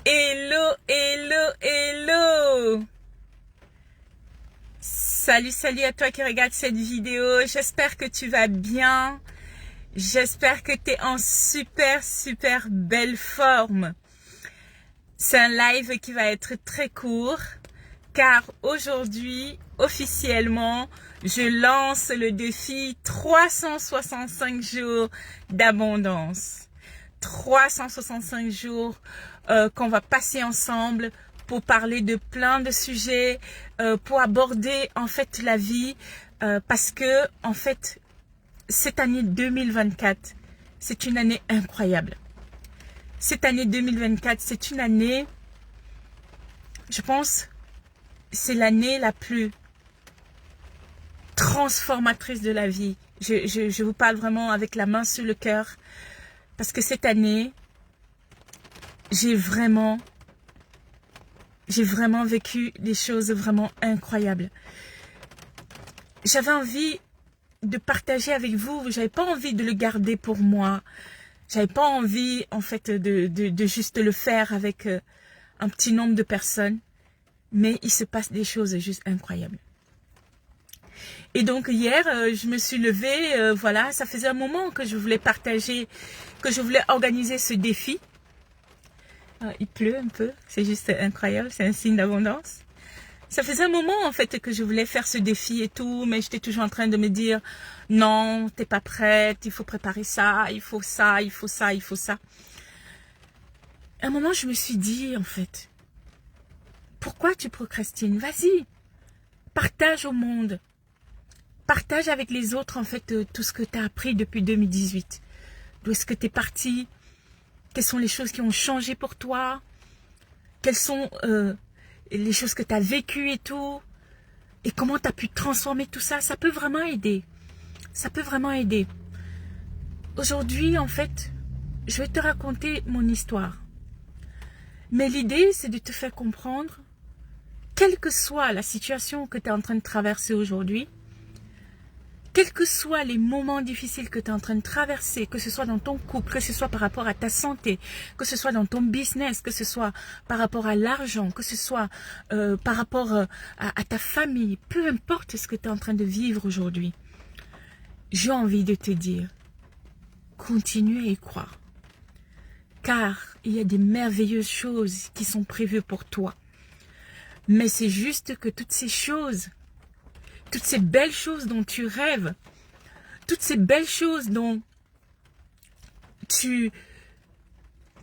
Hello, hello, hello. Salut, salut à toi qui regarde cette vidéo. J'espère que tu vas bien. J'espère que tu es en super, super belle forme. C'est un live qui va être très court car aujourd'hui, officiellement, je lance le défi 365 jours d'abondance. 365 jours qu'on va passer ensemble pour parler de plein de sujets, pour aborder en fait la vie, parce que en fait cette année 2024 c'est une année incroyable. Cette année 2024 c'est une année, je pense, c'est l'année la plus transformatrice de la vie. Je vous parle vraiment avec la main sur le cœur. Parce que cette année, j'ai vraiment vécu des choses vraiment incroyables. J'avais envie de partager avec vous. J'avais pas envie de le garder pour moi. J'avais pas envie, en fait, de juste le faire avec un petit nombre de personnes. Mais il se passe des choses juste incroyables. Et donc hier, je me suis levée, voilà, ça faisait un moment que je voulais partager, que je voulais organiser ce défi. Il pleut un peu, c'est juste incroyable, c'est un signe d'abondance. Ça faisait un moment en fait que je voulais faire ce défi et tout, mais j'étais toujours en train de me dire non, t'es pas prête, il faut préparer ça, il faut ça, il faut ça, il faut ça. À un moment, je me suis dit en fait, pourquoi tu procrastines? Vas-y, partage au monde. Partage avec les autres en fait tout ce que tu as appris depuis 2018. D'où est-ce que tu es parti? Quelles sont les choses qui ont changé pour toi? Quelles sont les choses que tu as vécues et tout? Et comment tu as pu transformer tout ça? Ça peut vraiment aider. Ça peut vraiment aider. Aujourd'hui, en fait, je vais te raconter mon histoire. Mais l'idée, c'est de te faire comprendre, quelle que soit la situation que tu es en train de traverser aujourd'hui, quels que soient les moments difficiles que tu es en train de traverser, que ce soit dans ton couple, que ce soit par rapport à ta santé, que ce soit dans ton business, que ce soit par rapport à l'argent, que ce soit par rapport à ta famille, peu importe ce que tu es en train de vivre aujourd'hui, j'ai envie de te dire, continue à y croire. Car il y a des merveilleuses choses qui sont prévues pour toi. Mais c'est juste que toutes ces choses, toutes ces belles choses dont tu rêves, toutes ces belles choses dont tu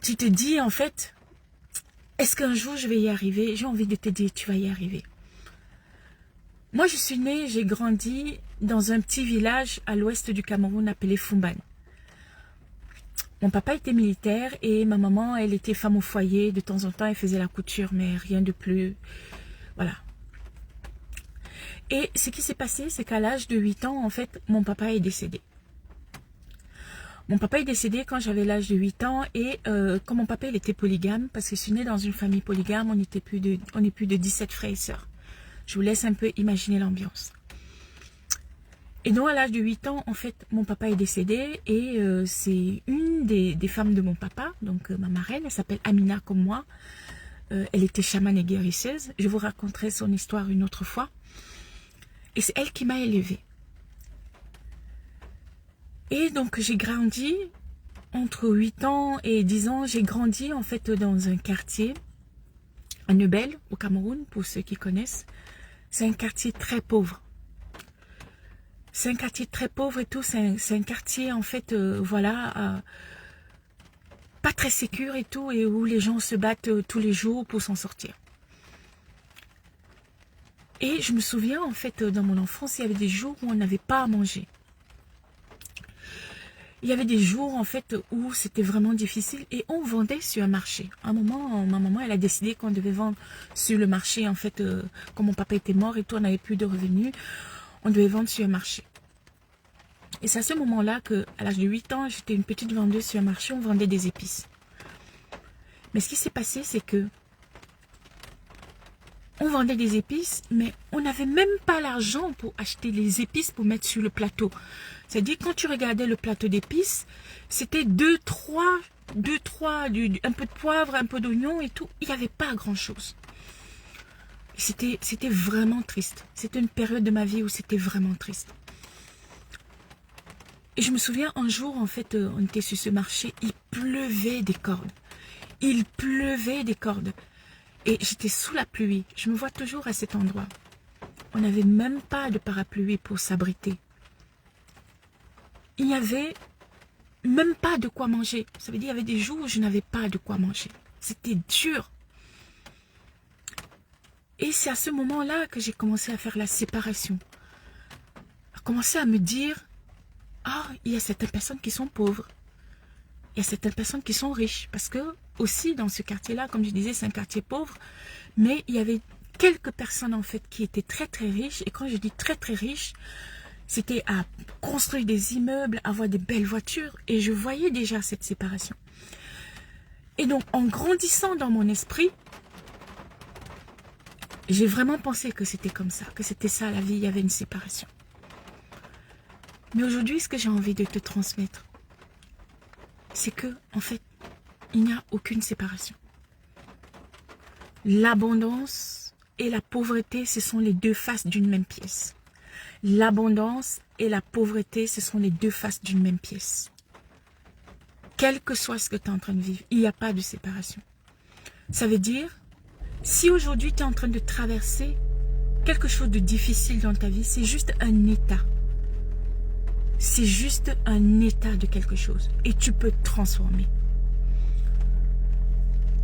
te dis en fait, est-ce qu'un jour je vais y arriver? J'ai envie de te dire, tu vas y arriver. Moi je suis née, j'ai grandi dans un petit village à l'ouest du Cameroun appelé Fumbane. Mon papa était militaire et ma maman, elle était femme au foyer. De temps en temps, elle faisait la couture, mais rien de plus. Voilà. Et ce qui s'est passé, c'est qu'à l'âge de 8 ans, en fait, mon papa est décédé. Mon papa est décédé quand j'avais l'âge de 8 ans et quand mon papa il était polygame, parce que je suis née dans une famille polygame, on est plus de 17 frères et sœurs. Je vous laisse un peu imaginer l'ambiance. Et donc à l'âge de 8 ans, en fait, mon papa est décédé et c'est une des femmes de mon papa, donc ma marraine, elle s'appelle Amina comme moi. Elle était chamane et guérisseuse. Je vous raconterai son histoire une autre fois. Et c'est elle qui m'a élevée. Et donc j'ai grandi, entre 8 ans et 10 ans, j'ai grandi en fait dans un quartier, à Nebel, au Cameroun, pour ceux qui connaissent. C'est un quartier très pauvre. C'est un quartier très pauvre et tout, c'est un quartier en fait, voilà, pas très sécure et tout, et où les gens se battent tous les jours pour s'en sortir. Et je me souviens, en fait, dans mon enfance, il y avait des jours où on n'avait pas à manger. Il y avait des jours, en fait, où c'était vraiment difficile et on vendait sur un marché. À un moment, ma maman, elle a décidé qu'on devait vendre sur le marché, en fait, quand mon papa était mort et tout, on n'avait plus de revenus, on devait vendre sur un marché. Et c'est à ce moment-là que, à l'âge de 8 ans, j'étais une petite vendeuse sur un marché, on vendait des épices. Mais ce qui s'est passé, c'est que on vendait des épices, mais on n'avait même pas l'argent pour acheter les épices pour mettre sur le plateau. C'est-à-dire, quand tu regardais le plateau d'épices, c'était 2, 3 2, 3, un peu de poivre, un peu d'oignon et tout. Il n'y avait pas grand-chose. C'était vraiment triste. C'était une période de ma vie où c'était vraiment triste. Et je me souviens un jour, en fait, on était sur ce marché, il pleuvait des cordes. Il pleuvait des cordes. Et j'étais sous la pluie. Je me vois toujours à cet endroit. On n'avait même pas de parapluie pour s'abriter. Il n'y avait même pas de quoi manger. Ça veut dire qu'il y avait des jours où je n'avais pas de quoi manger. C'était dur. Et c'est à ce moment-là que j'ai commencé à faire la séparation. À commencer à me dire, ah, il y a certaines personnes qui sont pauvres. Il y a certaines personnes qui sont riches. Parce que aussi dans ce quartier-là, comme je disais, c'est un quartier pauvre. Mais il y avait quelques personnes en fait qui étaient très très riches. Et quand je dis très très riches, c'était à construire des immeubles, avoir des belles voitures. Et je voyais déjà cette séparation. Et donc, en grandissant dans mon esprit, j'ai vraiment pensé que c'était comme ça, que c'était ça la vie, il y avait une séparation. Mais aujourd'hui, ce que j'ai envie de te transmettre, c'est que, en fait, il n'y a aucune séparation. L'abondance et la pauvreté, ce sont les deux faces d'une même pièce. L'abondance et la pauvreté, ce sont les deux faces d'une même pièce. Quel que soit ce que tu es en train de vivre, il n'y a pas de séparation. Ça veut dire, si aujourd'hui tu es en train de traverser quelque chose de difficile dans ta vie, c'est juste un état. C'est juste un état de quelque chose. Et tu peux te transformer.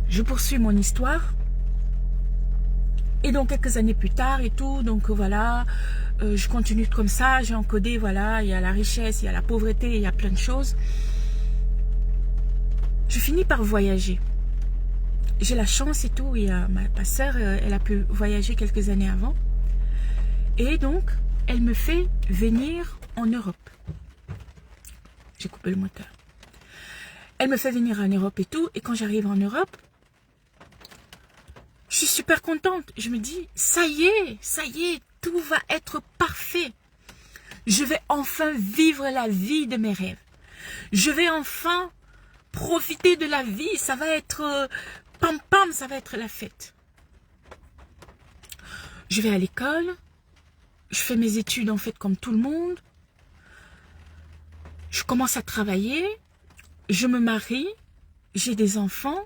Je poursuis mon histoire. Et donc quelques années plus tard et tout, donc voilà, je continue comme ça, j'ai encodé, voilà, il y a la richesse, il y a la pauvreté, il y a plein de choses. Je finis par voyager. J'ai la chance et tout, et ma soeur, elle a pu voyager quelques années avant. Et donc, elle me fait venir en Europe. J'ai coupé le moteur. Elle me fait venir en Europe et tout, et quand j'arrive en Europe, je suis super contente. Je me dis, ça y est, tout va être parfait. Je vais enfin vivre la vie de mes rêves. Je vais enfin profiter de la vie. Ça va être pam pam, ça va être la fête. Je vais à l'école. Je fais mes études en fait comme tout le monde. Je commence à travailler. Je me marie. J'ai des enfants.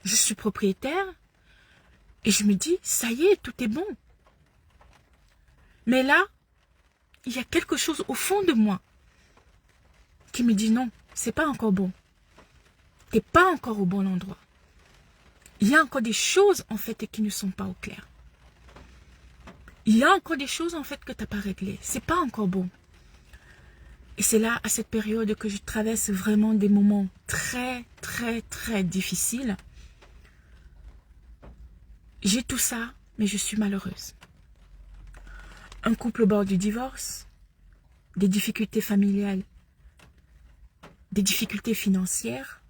Je suis propriétaire. Et je me dis, ça y est, tout est bon. Mais là, il y a quelque chose au fond de moi qui me dit non, c'est pas encore bon. T'es pas encore au bon endroit. Il y a encore des choses en fait qui ne sont pas au clair. Il y a encore des choses en fait que t'as pas réglées. C'est pas encore bon. Et c'est là, à cette période, que je traverse vraiment des moments très, très, très difficiles. J'ai tout ça, mais je suis malheureuse. Un couple au bord du divorce, des difficultés familiales, des difficultés financières.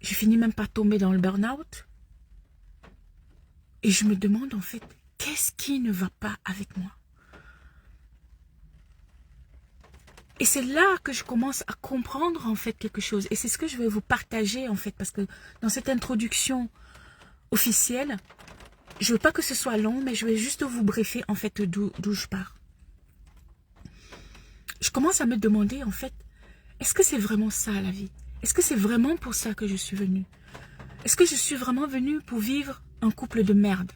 Je finis même par tomber dans le burn-out. Et je me demande en fait, qu'est-ce qui ne va pas avec moi? Et c'est là que je commence à comprendre en fait quelque chose. Et c'est ce que je vais vous partager en fait, parce que dans cette introduction officielle, je ne veux pas que ce soit long, mais je vais juste vous briefer en fait d'où je pars. Je commence à me demander en fait, est-ce que c'est vraiment ça la vie? Est-ce que c'est vraiment pour ça que je suis venue? Est-ce que je suis vraiment venue pour vivre un couple de merde?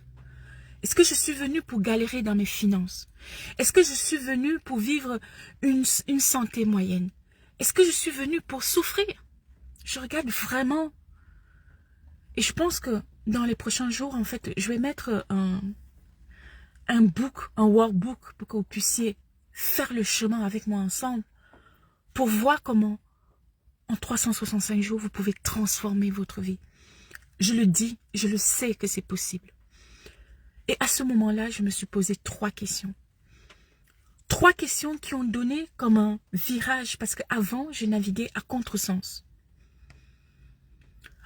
Est-ce que je suis venue pour galérer dans mes finances? Est-ce que je suis venue pour vivre une santé moyenne? Est-ce que je suis venue pour souffrir? Je regarde vraiment. Et je pense que dans les prochains jours, en fait, je vais mettre un workbook pour que vous puissiez faire le chemin avec moi ensemble pour voir comment en 365 jours, vous pouvez transformer votre vie. Je le dis, je le sais que c'est possible. Et à ce moment-là, je me suis posé 3 questions. 3 questions qui ont donné comme un virage, parce qu'avant, je naviguais à contresens.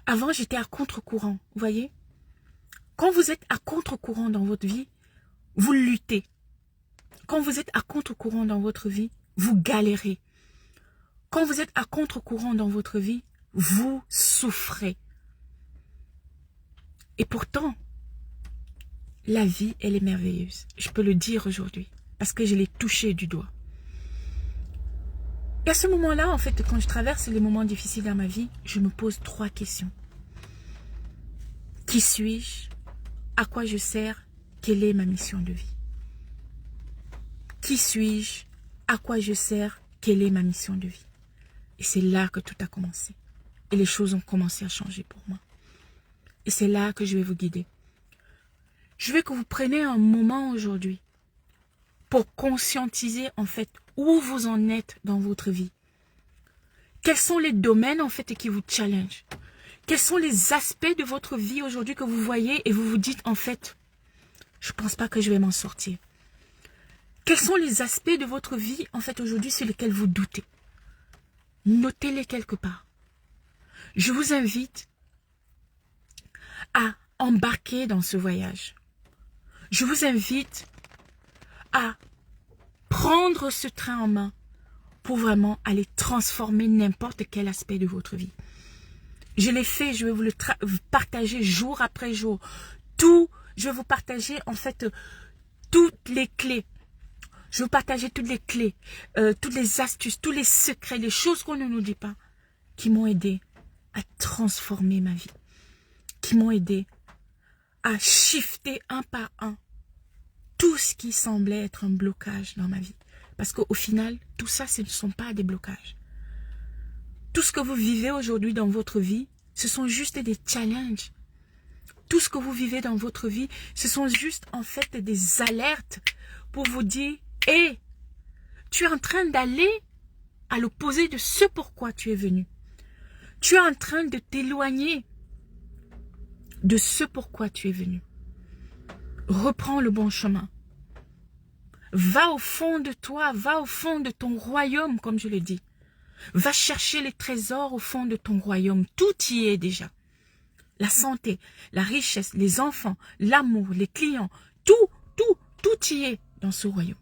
Avant, j'étais à contre-courant, vous voyez? Quand vous êtes à contre-courant dans votre vie, vous luttez. Quand vous êtes à contre-courant dans votre vie, vous galérez. Quand vous êtes à contre-courant dans votre vie, Vous souffrez. Et pourtant, la vie, elle est merveilleuse. Je peux le dire aujourd'hui, parce que je l'ai touchée du doigt. Et à ce moment-là, en fait, quand je traverse les moments difficiles dans ma vie, je me pose 3 questions. Qui suis-je? À quoi je sers? Quelle est ma mission de vie? Qui suis-je? À quoi je sers? Quelle est ma mission de vie? Et c'est là que tout a commencé. Et les choses ont commencé à changer pour moi. Et c'est là que je vais vous guider. Je veux que vous preniez un moment aujourd'hui pour conscientiser en fait où vous en êtes dans votre vie. Quels sont les domaines en fait qui vous challengent? Quels sont les aspects de votre vie aujourd'hui que vous voyez et vous vous dites en fait, je ne pense pas que je vais m'en sortir. Quels sont les aspects de votre vie en fait aujourd'hui sur lesquels vous doutez? Notez-les quelque part. Je vous invite à embarquer dans ce voyage. Je vous invite à prendre ce train en main pour vraiment aller transformer n'importe quel aspect de votre vie. Je l'ai fait, je vais vous le partager jour après jour. Je vais vous partager en fait toutes les clés. Je vais vous partager toutes les clés, toutes les astuces, tous les secrets, les choses qu'on ne nous dit pas, qui m'ont aidé à transformer ma vie, qui m'ont aidé à shifter un par un tout ce qui semblait être un blocage dans ma vie. Parce qu'au final, tout ça, ce ne sont pas des blocages. Tout ce que vous vivez aujourd'hui dans votre vie, ce sont juste des challenges. Tout ce que vous vivez dans votre vie, ce sont juste en fait des alertes pour vous dire, hé, tu es en train d'aller à l'opposé de ce pourquoi tu es venu. Tu es en train de t'éloigner de ce pourquoi tu es venu. Reprends le bon chemin. Va au fond de toi, va au fond de ton royaume, comme je le dis. Va chercher les trésors au fond de ton royaume. Tout y est déjà. La santé, la richesse, les enfants, l'amour, les clients, tout y est dans ce royaume.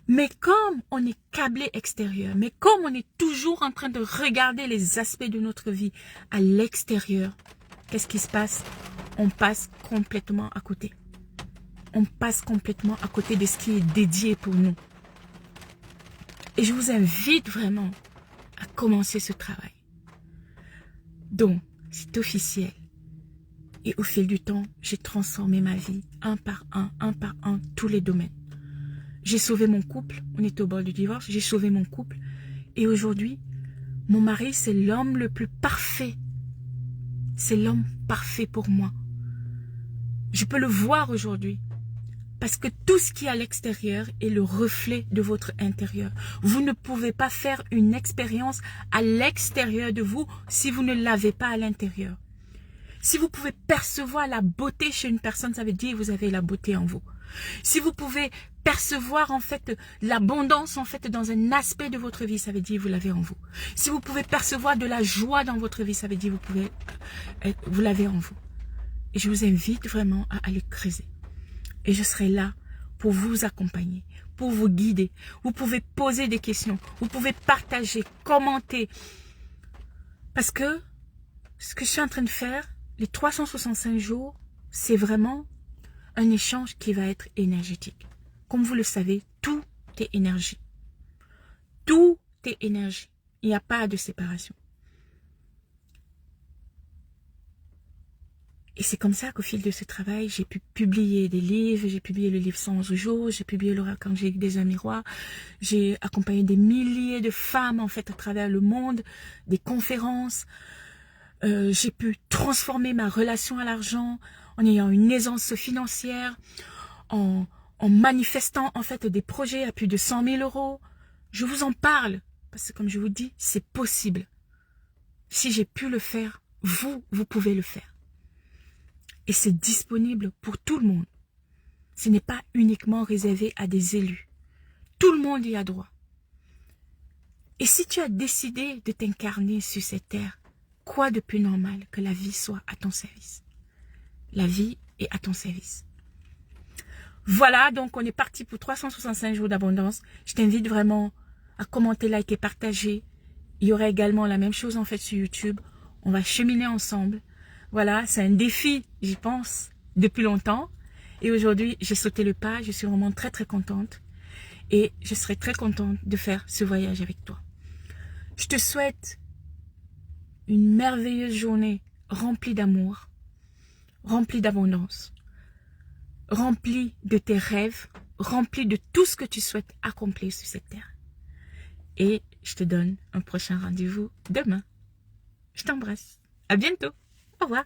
Mais comme on est câblé extérieur, mais comme on est toujours en train de regarder les aspects de notre vie à l'extérieur, qu'est-ce qui se passe? On passe complètement à côté. On passe complètement à côté de ce qui est dédié pour nous. Et je vous invite vraiment à commencer ce travail. Donc, c'est officiel. Et au fil du temps, j'ai transformé ma vie un par un, tous les domaines. J'ai sauvé mon couple, on était au bord du divorce, j'ai sauvé mon couple. Et aujourd'hui, mon mari, c'est l'homme le plus parfait. C'est l'homme parfait pour moi. Je peux le voir aujourd'hui. Parce que tout ce qui est à l'extérieur est le reflet de votre intérieur. Vous ne pouvez pas faire une expérience à l'extérieur de vous si vous ne l'avez pas à l'intérieur. Si vous pouvez percevoir la beauté chez une personne, ça veut dire que vous avez la beauté en vous. Si vous pouvez percevoir en fait l'abondance en fait dans un aspect de votre vie, ça veut dire que vous l'avez en vous. Si vous pouvez percevoir de la joie dans votre vie, ça veut dire que vous l'avez en vous. Et je vous invite vraiment à aller creuser. Et je serai là pour vous accompagner, pour vous guider. Vous pouvez poser des questions, vous pouvez partager, commenter. Parce que ce que je suis en train de faire, les 365 jours, c'est vraiment un échange qui va être énergétique. Comme vous le savez, tout est énergie. Tout est énergie. Il n'y a pas de séparation. Et c'est comme ça qu'au fil de ce travail, j'ai pu publier des livres, j'ai publié le livre 111 jours, j'ai publié l'oracle angélique des un miroir, j'ai accompagné des milliers de femmes en fait à travers le monde, des conférences, j'ai pu transformer ma relation à l'argent en ayant une aisance financière, en manifestant en fait des projets à plus de 100 000 euros. Je vous en parle parce que comme je vous dis, c'est possible. Si j'ai pu le faire, vous pouvez le faire. Et c'est disponible pour tout le monde. Ce n'est pas uniquement réservé à des élus. Tout le monde y a droit. Et si tu as décidé de t'incarner sur cette terre, quoi de plus normal que la vie soit à ton service? La vie est à ton service. Voilà, donc on est parti pour 365 jours d'abondance. Je t'invite vraiment à commenter, liker, partager Il y aura également la même chose en fait sur YouTube. On va cheminer ensemble. Voilà, c'est un défi, j'y pense, depuis longtemps. Et aujourd'hui, j'ai sauté le pas. Je suis vraiment très très contente. Et je serai très contente de faire ce voyage avec toi. Je te souhaite une merveilleuse journée remplie d'amour, remplie d'abondance, remplie de tes rêves, remplie de tout ce que tu souhaites accomplir sur cette terre. Et je te donne un prochain rendez-vous demain. Je t'embrasse. À bientôt. Au revoir.